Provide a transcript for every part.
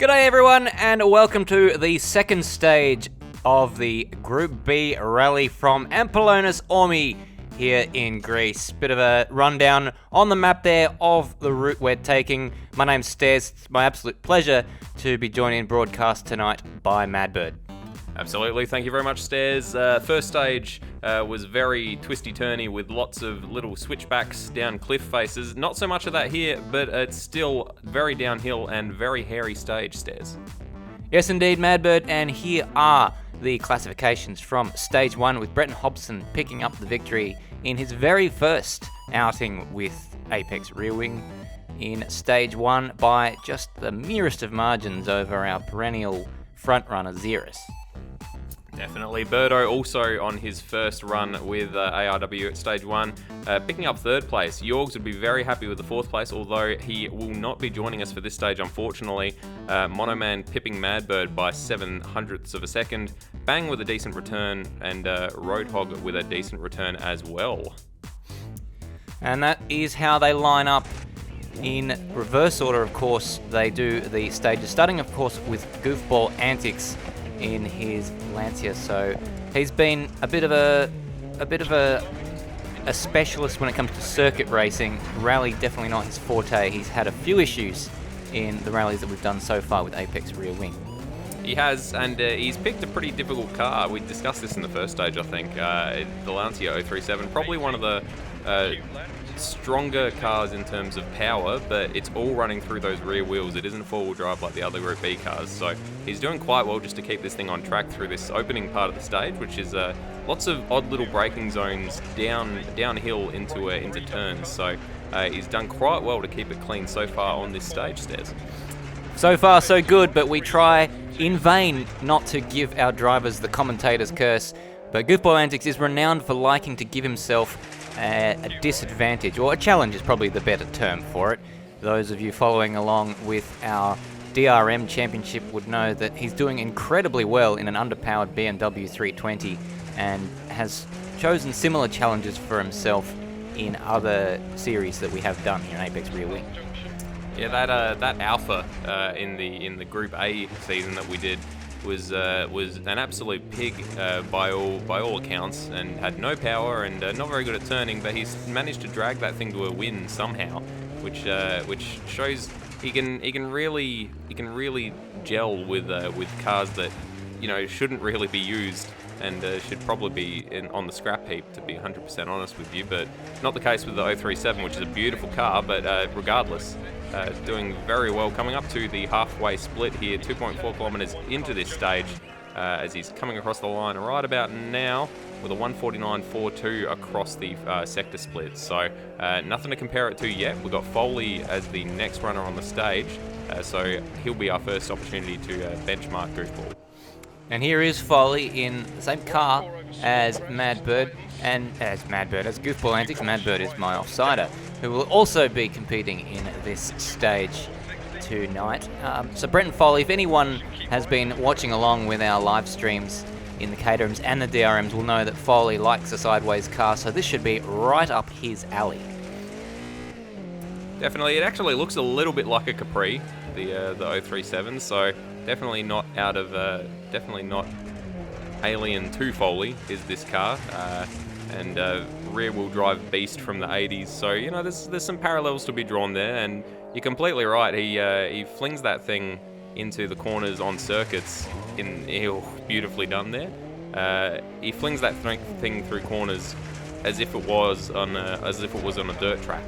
G'day everyone, and welcome to the second stage of the Group B rally from Ampellonis Ormi here in Greece. Bit of a rundown on the map there of the route we're taking. My name's Stairs. It's my absolute pleasure to be joined in broadcast tonight by Madbird. Absolutely, thank you very much, Stairs. First stage was very twisty-turny with lots of little switchbacks down cliff faces. Not so much of that here, but it's still very downhill and very hairy stage, Stairs. Yes, indeed, Madbird, and here are the classifications from Stage 1 with Brenton Hobson picking up the victory in his very first outing with Apex Rear Wing in Stage 1 by just the merest of margins over our perennial frontrunner Ziras. Definitely. Berto also on his first run with ARW at Stage 1, picking up third place. Yorgs would be very happy with the fourth place, although he will not be joining us for this stage, unfortunately. Monoman pipping Madbird by 7/100ths of a second. Bang with a decent return, and Road Hog with a decent return as well. And that is how they line up in reverse order, of course. They do the stages, starting, of course, with Goofball Antics in his Lancia, so he's been a bit of a specialist when it comes to circuit racing. Rally definitely not his forte. He's had a few issues in the rallies that we've done so far with Apex Rear Wing. He has, and he's picked a pretty difficult car. We discussed this in the first stage, I think. The Lancia 037, probably one of the stronger cars in terms of power, but it's all running through those rear wheels. It isn't four-wheel drive like the other Group B cars, so he's doing quite well just to keep this thing on track through this opening part of the stage, which is lots of odd little braking zones downhill into turns. So he's done quite well to keep it clean so far on this stage, Stairs. So far, so good, but we try in vain not to give our drivers the commentator's curse. But Goofball Antics is renowned for liking to give himself a disadvantage, or a challenge is probably the better term for it. Those of you following along with our DRM championship would know that he's doing incredibly well in an underpowered BMW 320 and has chosen similar challenges for himself in other series that we have done here in Apex Rear Wing. Yeah, that Alpha in the Group A season that we did was an absolute pig by all accounts, and had no power and not very good at turning. But he's managed to drag that thing to a win somehow, which shows he can really gel with cars that shouldn't really be used and should probably be on the scrap heap, to be 100% honest with you. But not the case with the 037, which is a beautiful car, but regardless, doing very well, coming up to the halfway split here, 2.4 kilometers into this stage, as he's coming across the line right about now with a 149.42 across the sector split. So nothing to compare it to yet. We've got Foley as the next runner on the stage, so he'll be our first opportunity to benchmark Goofball. And here is Foley in the same car as Madbird, and as Goofball Antics. Madbird is my offsider, who will also be competing in this stage tonight. So Brenton Foley, if anyone has been watching along with our live streams in the Caterhams and the DRMs, will know that Foley likes a sideways car, so this should be right up his alley. Definitely, it actually looks a little bit like a Capri, the 037, so definitely not alien to Foley is this car, and rear-wheel drive beast from the 80s. So there's some parallels to be drawn there, and you're completely right. He flings that thing into the corners on circuits. Beautifully done there. He flings that thing through corners as if it was on a dirt track,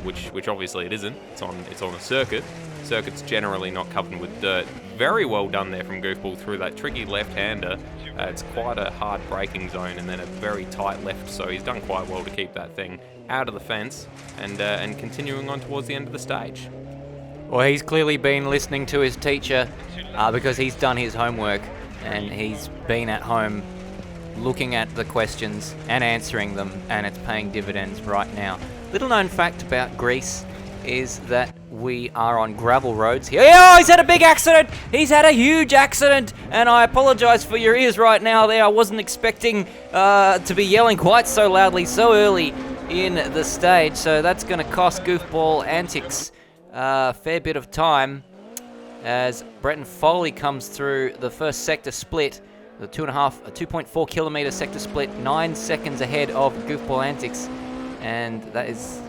which obviously it isn't. It's on a circuit. Circuit's generally not covered with dirt. Very well done there from Goofball through that tricky left-hander. It's quite a hard braking zone and then a very tight left, so he's done quite well to keep that thing out of the fence and continuing on towards the end of the stage. Well, he's clearly been listening to his teacher because he's done his homework and he's been at home looking at the questions and answering them, and it's paying dividends right now. Little known fact about Greece is that we are on gravel roads here. Oh, he's had a big accident! He's had a huge accident! And I apologise for your ears right now there. I wasn't expecting to be yelling quite so loudly so early in the stage. So that's going to cost Goofball Antics a fair bit of time. as Brenton Foley comes through the first sector split, the 2.4 kilometer sector split, 9 seconds ahead of Goofball Antics, and that is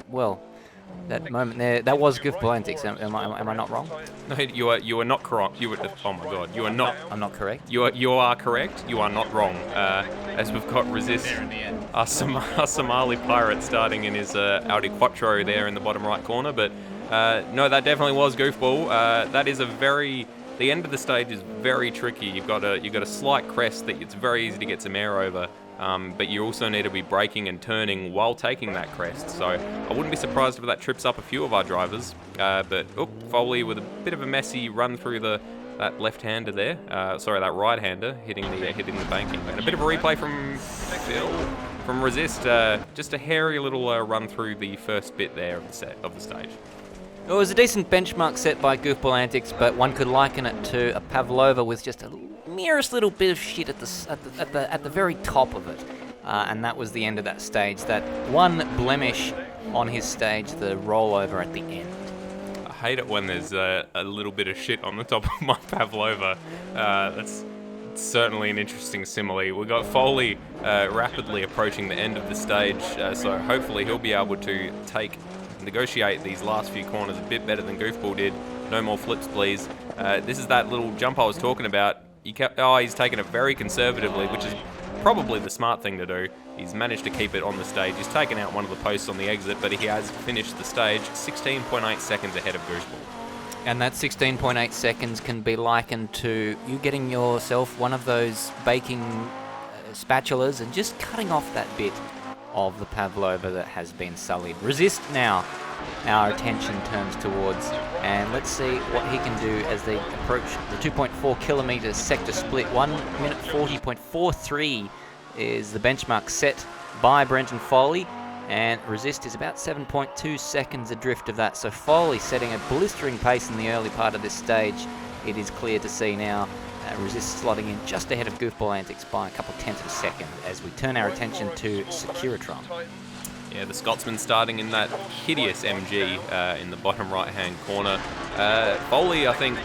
well, that moment there, that was Goofball Antics. Am I not wrong? No, you are not correct. Oh my God, you are not. I'm not correct. You are correct. You are not wrong. As we've got Resist, our Somali pirate starting in his Audi Quattro there in the bottom right corner, but no, that definitely was Goofball. That is the end of the stage is very tricky. You've got a slight crest that it's very easy to get some air over. But you also need to be braking and turning while taking that crest. So I wouldn't be surprised if that trips up a few of our drivers. But Foley with a bit of a messy run through that left-hander there. That right-hander hitting the banking. And a bit of a replay from Resist. Just a hairy little run through the first bit there of the stage. It was a decent benchmark set by Goofball Antics, but one could liken it to a Pavlova with just a merest little bit of shit at the very top of it, and that was the end of that stage. That one blemish on his stage, the rollover at the end. I hate it when there's a little bit of shit on the top of my Pavlova. That's certainly an interesting simile. We've got Foley rapidly approaching the end of the stage, so hopefully he'll be able to negotiate these last few corners a bit better than Goofball did. No more flips, please. This is that little jump I was talking about. He's taken it very conservatively, which is probably the smart thing to do. He's managed to keep it on the stage. He's taken out one of the posts on the exit, but he has finished the stage 16.8 seconds ahead of Goofball. And that 16.8 seconds can be likened to you getting yourself one of those baking spatulas and just cutting off that bit of the Pavlova that has been sullied. Resist now. Our attention turns towards, and let's see what he can do as they approach the 2.4 kilometer sector split. 1 minute 40.43 is the benchmark set by Brenton Foley, and Resist is about 7.2 seconds adrift of that. So Foley setting a blistering pace in the early part of this stage. It is clear to see now Resist slotting in just ahead of Goofball Antics by a couple tenths of a second as we turn our attention to Securitron. Yeah, the Scotsman starting in that hideous MG in the bottom right-hand corner. Foley, I think,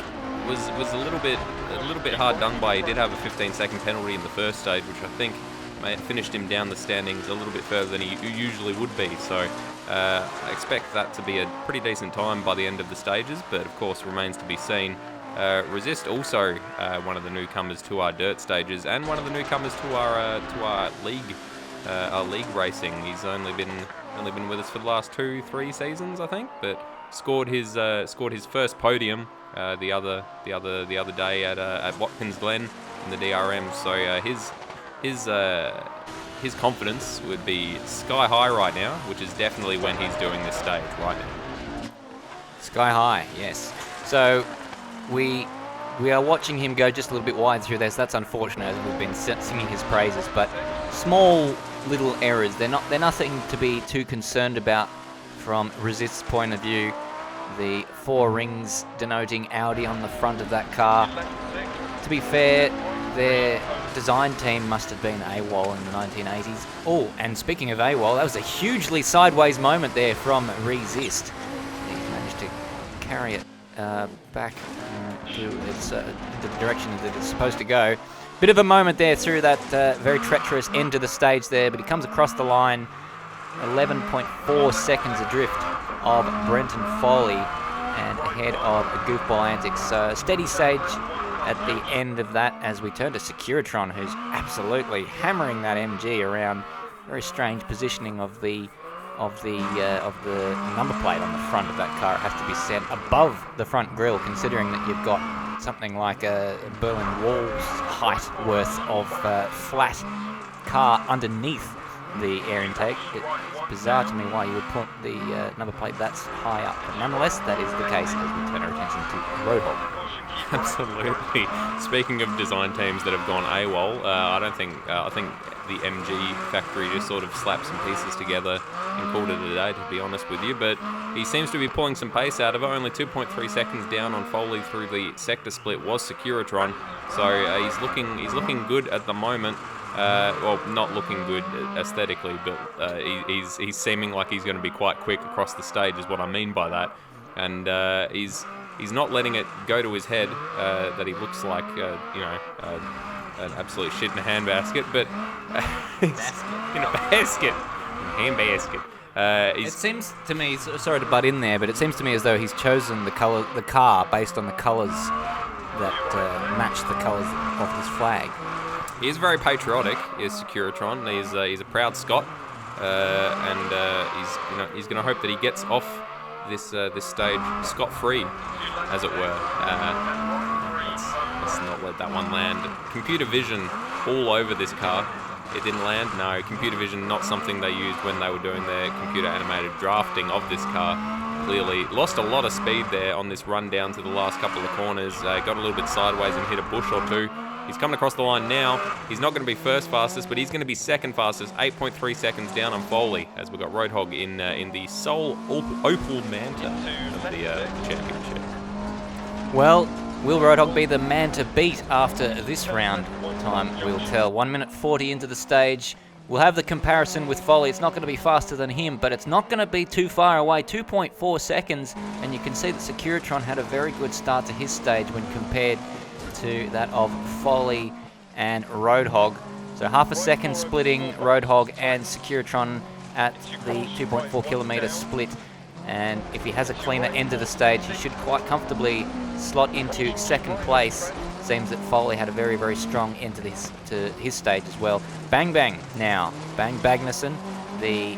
was a little bit hard done by. He did have a 15-second penalty in the first stage, which I think may have finished him down the standings a little bit further than he usually would be. So I expect that to be a pretty decent time by the end of the stages, but of course remains to be seen. Resist also one of the newcomers to our dirt stages and one of the newcomers to our league racing. He's only been with us for the last 2-3 seasons, I think, but scored his first podium the other day at Watkins Glen in the DRM. So his confidence would be sky high right now, which is definitely when he's doing this stage right now. Sky high, yes. So we are watching him go just a little bit wide through there, so that's unfortunate as we've been singing his praises, but small little errors. They're nothing to be too concerned about from Resist's point of view. The 4 rings denoting Audi on the front of that car. To be fair, their design team must have been AWOL in the 1980s. Oh, and speaking of AWOL, that was a hugely sideways moment there from Resist. He managed to carry it back to the direction that it's supposed to go. Bit of a moment there through that very treacherous end of the stage there, but he comes across the line 11.4 seconds adrift of Brenton Foley and ahead of Goofball Antics. So steady stage at the end of that as we turn to Securitron, who's absolutely hammering that MG around. Very strange positioning of the number plate on the front of that car. It has to be set above the front grille, considering that you've got something like a Berlin Wall's height worth of flat car underneath the air intake. It's bizarre to me why you would put the number plate that's high up, but nonetheless that is the case as we turn our attention to Road Hog. Absolutely. Speaking of design teams that have gone AWOL, I think the MG factory just sort of slapped some pieces together and called it a day, to be honest with you. But he seems to be pulling some pace out of it. Only 2.3 seconds down on Foley through the sector split was Securitron. So he's looking good at the moment. Well, not looking good aesthetically, but he's seeming like he's going to be quite quick across the stage, is what I mean by that. And he's He's not letting it go to his head that he looks like, an absolute shit in a handbasket, but he's in a basket. Handbasket. It seems to me, sorry to butt in there, but it seems to me as though he's chosen the car based on the colours that match the colours of his flag. He is very patriotic, is Securitron. He's a proud Scot, and he's going to hope that he gets off this stage scot-free, as it were. Let's not let that one land. Computer vision all over this car. It didn't land. No, computer vision not something they used when they were doing their computer animated drafting of this car. Clearly lost a lot of speed there on this run down to the last couple of corners. Got a little bit sideways and hit a bush or two. He's coming across the line now. He's not going to be first fastest, but he's going to be second fastest. 8.3 seconds down on Foley, as we've got Road Hog in the sole Opal Manta of the championship. Well, will Road Hog be the man to beat after this round? Time will tell. 1 minute 40 into the stage. We'll have the comparison with Foley. It's not going to be faster than him, but it's not going to be too far away. 2.4 seconds, and you can see that Securitron had a very good start to his stage when compared to that of Foley and Road Hog. So half a second splitting Road Hog and Securitron at the 2.4 kilometre split. And if he has a cleaner end of the stage, he should quite comfortably slot into second place. Seems that Foley had a very, very strong end to his stage as well. Bang Bang now. Bang Bagnason, the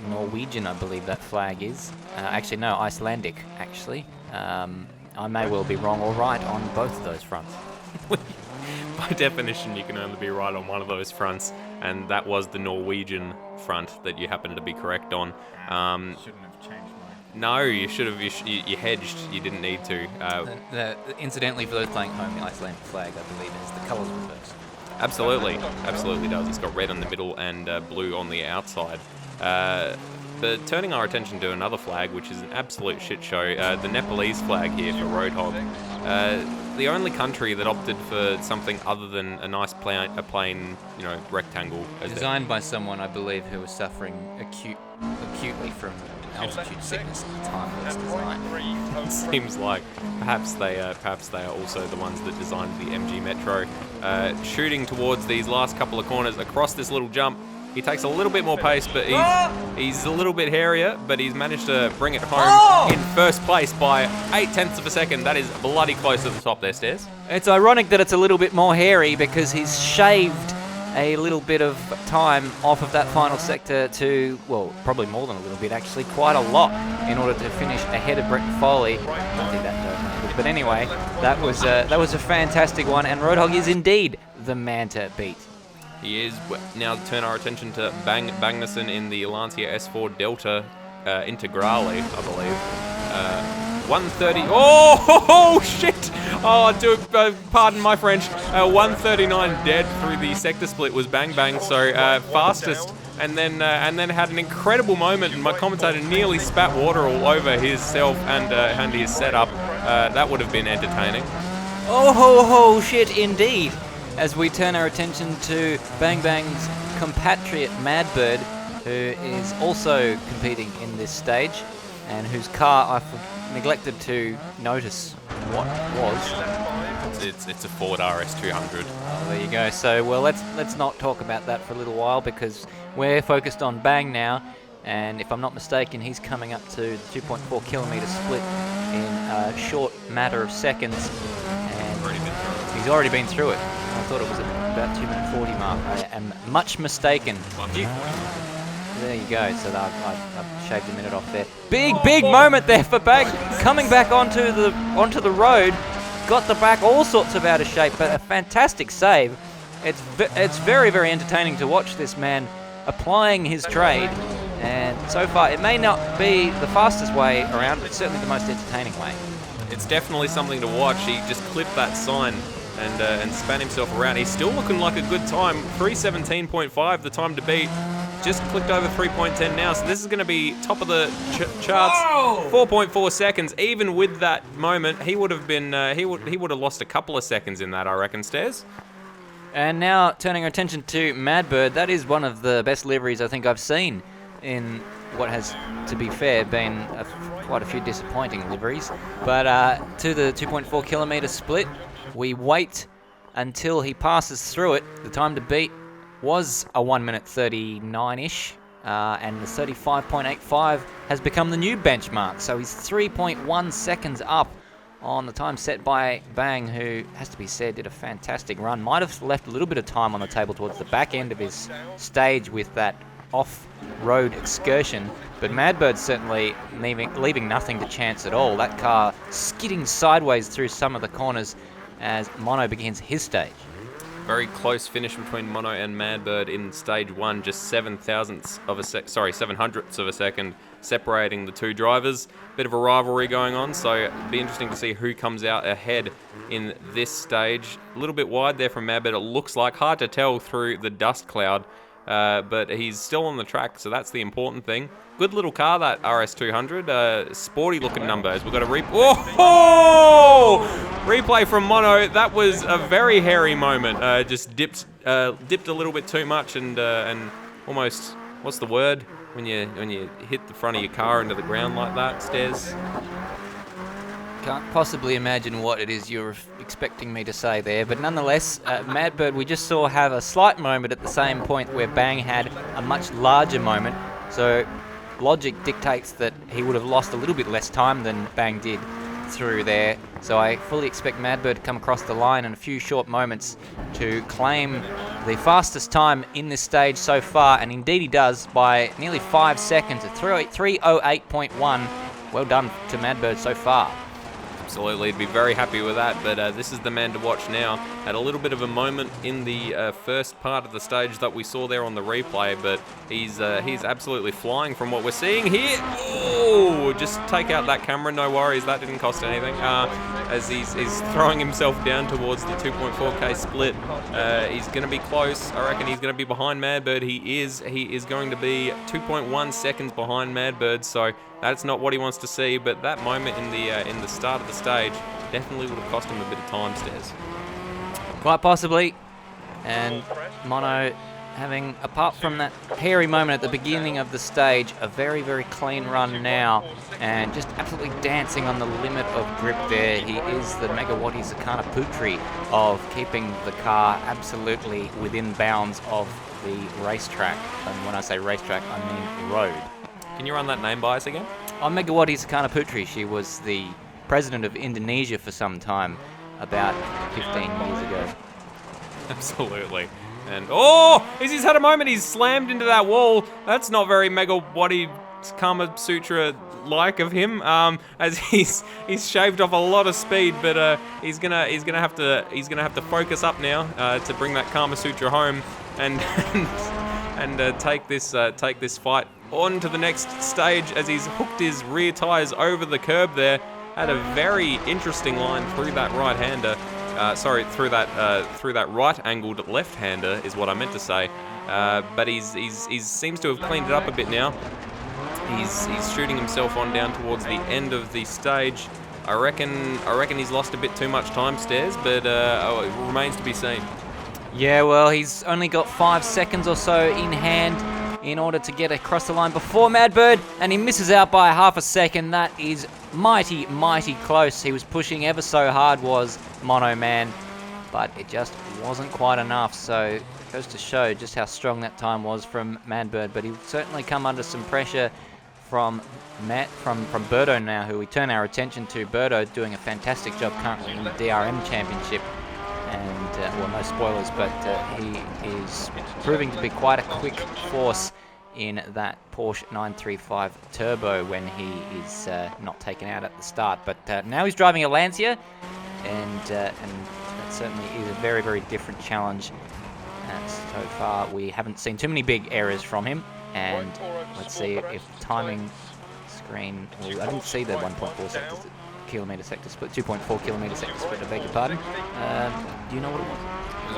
Norwegian, I believe that flag is. Actually, no, Icelandic, actually. I may well be wrong or right on both of those fronts. By definition, you can only be right on one of those fronts, and that was the Norwegian front that you happened to be correct on. Shouldn't have changed mine. No, you should have. You hedged. You didn't need to. Incidentally, for those playing home, the Icelandic flag, I believe, is the colours reversed. Absolutely does. It's got red on the middle and blue on the outside. But turning our attention to another flag, which is an absolute shit show, the Nepalese flag here for Road Hog. The only country that opted for something other than a nice plain, rectangle. Designed by someone, I believe, who was suffering acutely from altitude sickness at the time of its design. It seems like perhaps they are also the ones that designed the MG Metro. Shooting towards these last couple of corners across this little jump. He takes a little bit more pace, but he's a little bit hairier, but he's managed to bring it home in first place by 0.8 of a second. That is bloody close to the top there, Stairs. It's ironic that it's a little bit more hairy because he's shaved a little bit of time off of that final sector to, well, probably more than a little bit, actually, quite a lot in order to finish ahead of Brenton Foley. I don't think that landed. But anyway, that was a fantastic one, and Road Hog is indeed the man to beat. He is. Now turn our attention to Bagnason in the Lancia S4 Delta Integrale, I believe. 130. Oh, shit! Oh, pardon my French. 139 dead through the sector split was Bang Bang. So fastest, and then had an incredible moment, and my commentator nearly spat water all over himself and his setup. That would have been entertaining. Oh ho shit indeed. As we turn our attention to Bang Bang's compatriot Madbird, who is also competing in this stage, and whose car I neglected to notice what was. It's a Ford RS200. Oh, there you go. So, well, let's not talk about that for a little while because we're focused on Bang now, and if I'm not mistaken, he's coming up to the 2.4 kilometre split in a short matter of seconds, and he's already been through it. I thought it was at about 2 minute 40 mark. I am much mistaken. There you go. So I've shaved a minute off there. Big moment there for Bang. Coming back onto the road. Got the back all sorts of out of shape, but a fantastic save. It's very, very entertaining to watch this man applying his trade. And so far, it may not be the fastest way around, but certainly the most entertaining way. It's definitely something to watch. He just clipped that sign and span himself around. He's still looking like a good time. 3:17.5, the time to beat. Just clicked over 3.10 now, so this is going to be top of the charts. 4.4 seconds. Even with that moment, he would have been he would have lost a couple of seconds in that, I reckon, Stairs. And now turning our attention to Madbird, that is one of the best liveries I think I've seen in what has, to be fair, been a quite a few disappointing liveries. But to the 2.4 kilometre split, we wait until he passes through it. The time to beat was a 1 minute 39-ish, and the 35.85 has become the new benchmark. So he's 3.1 seconds up on the time set by Bang, who, has to be said, did a fantastic run. Might have left a little bit of time on the table towards the back end of his stage with that off-road excursion, but Madbird's certainly leaving nothing to chance at all. That car skidding sideways through some of the corners as Mono begins his stage. Very close finish between Mono and Madbird in stage 1, just 700ths of a second separating the two drivers. Bit of a rivalry going on, so it'll be interesting to see who comes out ahead in this stage. A little bit wide there from Madbird, it looks like. Hard to tell through the dust cloud, but he's still on the track, so that's the important thing. Good little car, that RS200. Sporty looking numbers. We've got a replay from Mono. That was a very hairy moment. Just dipped a little bit too much and almost, what's the word when you hit the front of your car into the ground like that? Stairs. Can't possibly imagine what it is you're expecting me to say there, but nonetheless, Madbird we just saw have a slight moment at the same point where Bang had a much larger moment. So logic dictates that he would have lost a little bit less time than Bang did through there. So I fully expect Madbird to come across the line in a few short moments to claim the fastest time in this stage so far, and indeed he does by nearly 5 seconds at 3:08.1. Well done to Madbird so far. Absolutely, he'd be very happy with that, but this is the man to watch now. Had a little bit of a moment in the first part of the stage that we saw there on the replay, but he's absolutely flying from what we're seeing here. Oh, just take out that camera, no worries, that didn't cost anything. As he's throwing himself down towards the 2.4k split. He's going to be close. I reckon he's going to be behind Madbird. He is going to be 2.1 seconds behind Madbird, so that's not what he wants to see, but that moment in the start of the stage definitely would have cost him a bit of time, Stairs. Quite possibly. And Mono having, apart from that hairy moment at the beginning of the stage, a very, very clean run now, and just absolutely dancing on the limit of grip there. He is the Megawati Zakana Putri of keeping the car absolutely within bounds of the racetrack. And when I say racetrack, I mean road. Can you run that name by us again? I'm Megawati Zakana Putri. She was the president of Indonesia for some time, about 15 years ago. Absolutely. And he's had a moment. He's slammed into that wall. That's not very Megawati Kama Sutra like of him. As he's shaved off a lot of speed, but he's gonna have to focus up now to bring that Kama Sutra home and take this fight on to the next stage as he's hooked his rear tires over the curb there. Had a very interesting line through that right-hander. Through that right-angled left-hander is what I meant to say. But he seems to have cleaned it up a bit now. He's shooting himself on down towards the end of the stage. I reckon he's lost a bit too much time, Stairs, but it remains to be seen. Yeah, well, he's only got 5 seconds or so in hand in order to get across the line before Madbird, and he misses out by half a second. That is mighty, mighty close. He was pushing ever so hard, was Mono Man, but it just wasn't quite enough. So it goes to show just how strong that time was from Madbird, but he'll certainly come under some pressure from Berto now, who we turn our attention to. Berto doing a fantastic job currently in the DRM Championship. And, well, no spoilers, but he is proving to be quite a quick force in that Porsche 935 Turbo when he is not taken out at the start. But now he's driving a Lancia, and that certainly is a very, very different challenge. So far, we haven't seen too many big errors from him. And let's see if timing screen... Well, I didn't see the 1.4 kilometre sector split, 2.4 kilometre sector split, I beg your pardon. Do you know what it was?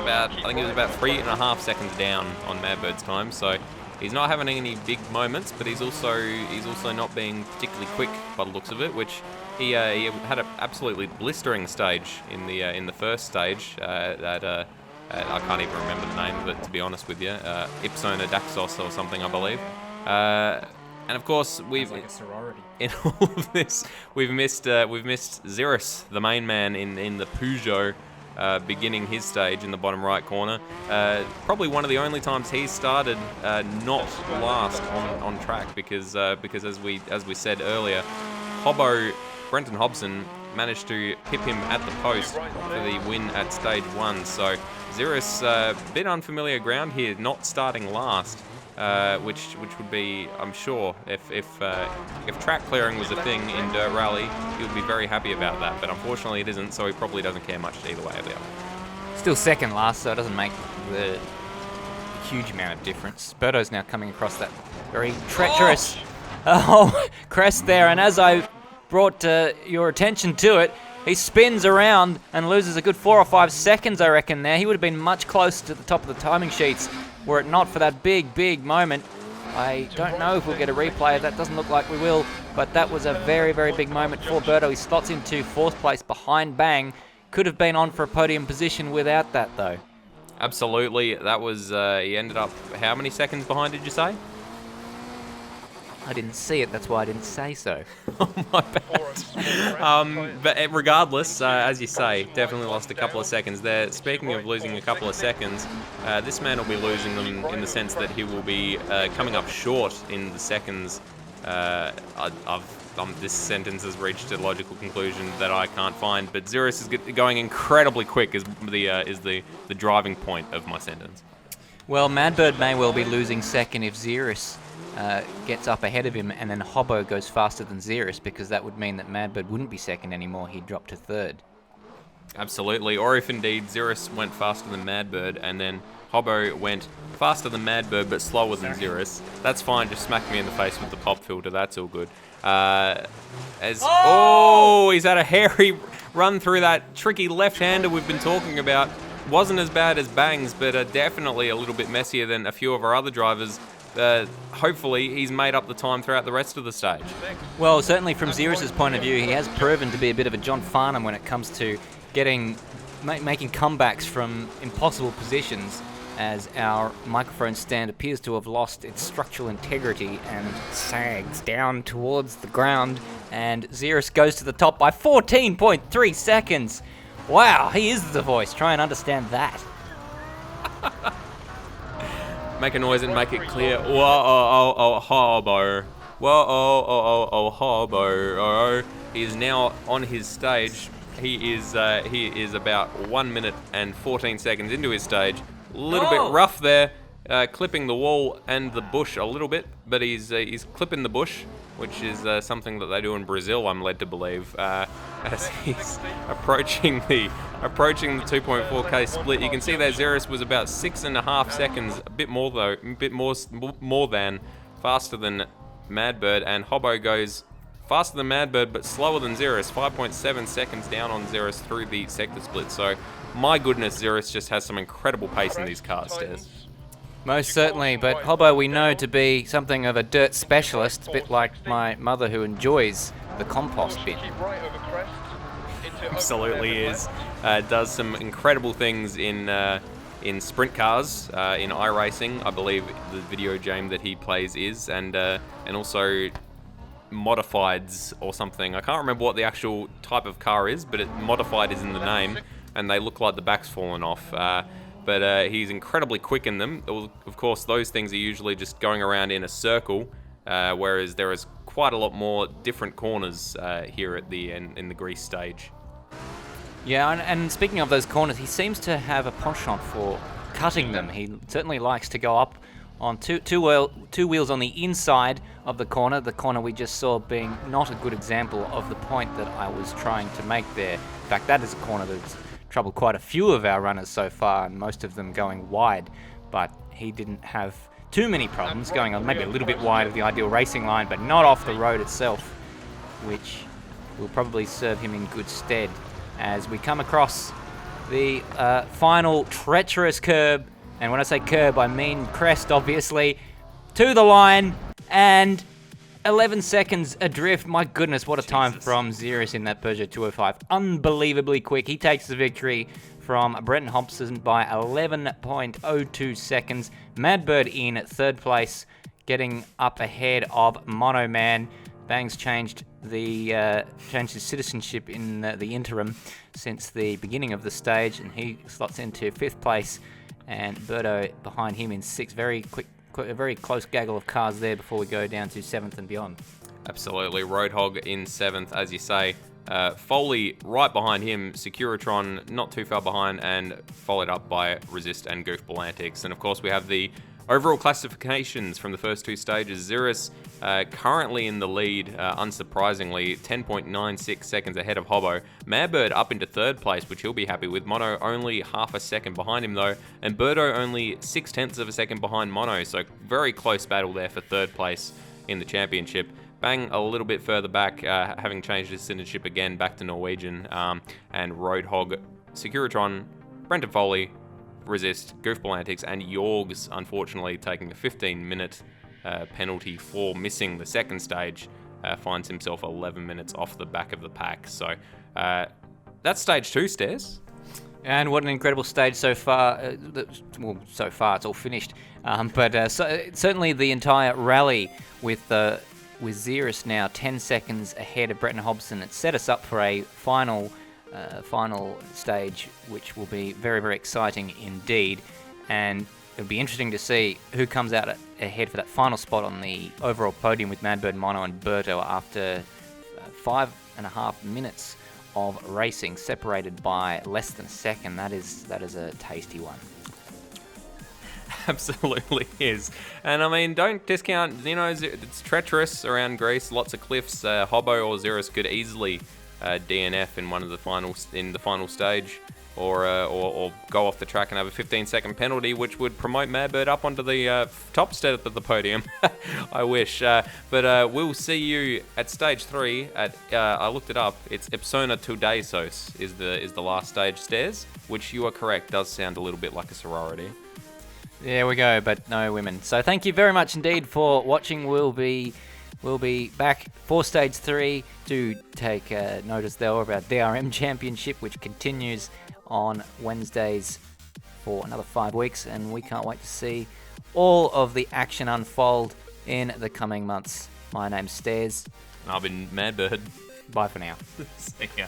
I think it was about 3.5 seconds down on Madbird's time, so he's not having any big moments, but he's also not being particularly quick by the looks of it, which he had an absolutely blistering stage in the first stage that I can't even remember the name of it, to be honest with you. Ipsona Daxos or something, I believe. And of course, It's like a sorority. in all of this, we've missed Ziras, the main man in the Peugeot, beginning his stage in the bottom right corner. Probably one of the only times he's started not last on track because as we said earlier, Brenton Hobson managed to hit him at the post for the win at stage 1. So Ziras, bit unfamiliar ground here, not starting last. Which would be, I'm sure, if track clearing was a thing in Dirt Rally, he would be very happy about that. But unfortunately, it isn't, so he probably doesn't care much either way or the other. Still second last, so it doesn't make the huge amount of difference. Berto's now coming across that very treacherous crest there, and as I brought your attention to it, he spins around and loses a good 4 or 5 seconds, I reckon, there. He would have been much closer to the top of the timing sheets were it not for that big moment. I don't know if we'll get a replay. That doesn't look like we will, but that was a very big moment for Berto. He slots into 4th place behind Bang. Could have been on for a podium position without that, though. Absolutely. That was, he ended up, how many seconds behind did you say? I didn't see it, that's why I didn't say so. Oh, my bad. But regardless, as you say, definitely lost a couple of seconds there. Speaking of losing a couple of seconds, this man will be losing them in the sense that he will be coming up short in the seconds. This sentence has reached a logical conclusion that I can't find, but Ziras is going incredibly quick is the driving point of my sentence. Well, Madbird may well be losing second if Ziras gets up ahead of him, and then Hobbo goes faster than Ziras, because that would mean that Madbird wouldn't be second anymore. He'd drop to 3rd. Absolutely. Or if indeed Ziras went faster than Madbird, and then Hobbo went faster than Madbird but slower than Ziras. That's fine. Just smack me in the face with the pop filter. That's all good. He's had a hairy run through that tricky left-hander we've been talking about. Wasn't as bad as Bang's, but definitely a little bit messier than a few of our other drivers. Hopefully he's made up the time throughout the rest of the stage. Well, certainly from Xerus' point of view, he has proven to be a bit of a John Farnham when it comes to making comebacks from impossible positions, as our microphone stand appears to have lost its structural integrity and sags down towards the ground, and Xerus goes to the top by 14.3 seconds. Wow, he is the voice. Try and understand that. Make a noise and make it clear. Whoa, Hobbo. Whoa, Hobbo. He is now on his stage. He is about 1 minute and 14 seconds into his stage. A little bit rough there, clipping the wall and the bush a little bit, but he's clipping the bush, which is something that they do in Brazil, I'm led to believe, as he's approaching the 2.4k split. You can see that Xerus was about 6.5 seconds, a bit more than faster than Madbird, and Hobbo goes faster than Madbird but slower than Xerus, 5.7 seconds down on Xerus through the sector split. So my goodness, Xerus just has some incredible pace in these cars, Stairs. Most certainly, but Hobbo we know to be something of a dirt specialist, a bit like my mother who enjoys the compost bin. Absolutely is. Does some incredible things in sprint cars, in iRacing, I believe the video game that he plays is, and also modifieds or something. I can't remember what the actual type of car is, but modified is in the name, and they look like the back's fallen off. But he's incredibly quick in them. Of course, those things are usually just going around in a circle, whereas there is quite a lot more different corners here at in the Greece stage. Yeah, and speaking of those corners, he seems to have a penchant for cutting them. He certainly likes to go up on two wheels on the inside of the corner we just saw being not a good example of the point that I was trying to make there. In fact, that is a corner that's troubled quite a few of our runners so far, and most of them going wide, but he didn't have too many problems going on, maybe a little bit wide of the ideal racing line, but not off the road itself, which will probably serve him in good stead as we come across the final treacherous curb. And when I say curb, I mean crest, obviously, to the line, and 11 seconds adrift. My goodness, what a time from Xerus in that Peugeot 205. Unbelievably quick. He takes the victory from Brenton Hobson by 11.02 seconds. Madbird in 3rd place getting up ahead of Mono Man. Bang's changed his citizenship in the interim since the beginning of the stage, and he slots into 5th place, and Berto behind him in 6th. A very close gaggle of cars there before we go down to 7th and beyond. Absolutely. Road Hog in 7th, as you say. Foley right behind him, Securitron not too far behind, and followed up by Resist and Goofball Antics. And of course we have the overall classifications from the first 2 stages. Ziras currently in the lead, unsurprisingly, 10.96 seconds ahead of Hobbo. Madbird up into 3rd place, which he'll be happy with. Mono only half a second behind him though, and Berto only 0.6 of a second behind Mono, so very close battle there for 3rd place in the championship. Bang a little bit further back, having changed his citizenship again back to Norwegian, and Road Hog, Securitron, Brenton Foley, Resist, Goofball Antics, and Yorgs, unfortunately, taking a 15-minute penalty for missing the 2nd stage, finds himself 11 minutes off the back of the pack. So that's stage 2, Stairs. And what an incredible stage so far. So far it's all finished. But certainly the entire rally with Ziras now 10 seconds ahead of Bretton Hobson. It set us up for a final stage, which will be very, very exciting indeed. And it'll be interesting to see who comes out ahead for that final spot on the overall podium with Madbird, Mono, and Berto after 5.5 minutes of racing, separated by less than a second. That is a tasty one. Absolutely is. And I mean, don't discount, it's treacherous around Greece, lots of cliffs. Hobbo or Ziras could easily DNF in the final stage, or go off the track and have a 15-second penalty, which would promote Madbird up onto the top step of the podium. I wish. But we'll see you at stage 3 at, I looked it up, it's Ipsona Tudaisos is the last stage, Stairs, which you are correct, does sound a little bit like a sorority. There we go, but no women. So thank you very much indeed for watching. We'll be back for stage 3 to take notice though of our DRM championship, which continues on Wednesdays for another 5 weeks, and we can't wait to see all of the action unfold in the coming months. My name's Stairs. I've been Madbird. Bye for now. See ya.